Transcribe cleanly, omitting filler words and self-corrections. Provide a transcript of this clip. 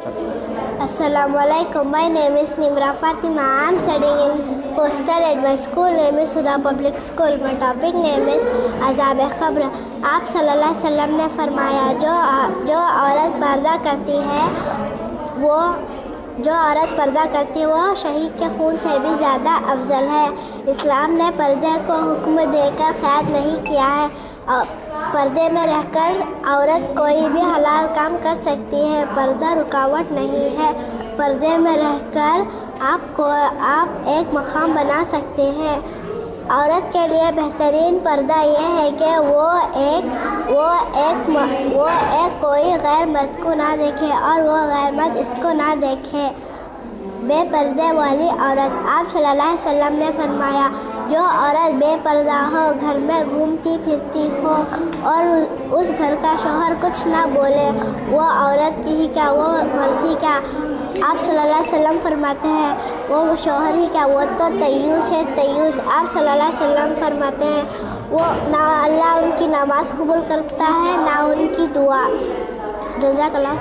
Assalamu alaikum. My name is Nimra Fatima. I am studying in Postal and my school name is Huda Public School. My topic name is Azab Qabr. आप सल्लल्लाहु अलैहि वसल्लम ने फरमाया, जो औरत पर्दा करती है वो शहीद के खून से भी ज़्यादा अफजल है। इस्लाम ने पर्दे को हुक्म देकर क़ैद नहीं किया है। पर्दे में रहकर औरत कोई भी हलाल काम कर सकती है। पर्दा रुकावट नहीं है। पर्दे में रहकर आप एक मकाम बना सकते हैं। औरत के लिए बेहतरीन पर्दा यह है कि वो एक कोई गैर मर्द को ना देखे और वो गैर मर्द इसको ना देखे। बे पर्दे वाली औरत, आप सल्लल्लाहु अलैहि वसल्लम ने फरमाया, जो औरत बे पर्दा हो, घर में घूमती फिरती हो और उस घर का शौहर कुछ ना बोले, वो औरत ही क्या, वो मर्द ही क्या। आप सल्लल्लाहु अलैहि वसल्लम फरमाते हैं, वो शौहर ही क्या, वो तो तय्यूस है, तय्यूस। आप सल्लल्लाहु अलैहि वसल्लम फरमाते हैं, वो ना अल्लाह उनकी नमाज कबूल करता है ना उनकी दुआ। जज़ाकल्लाह।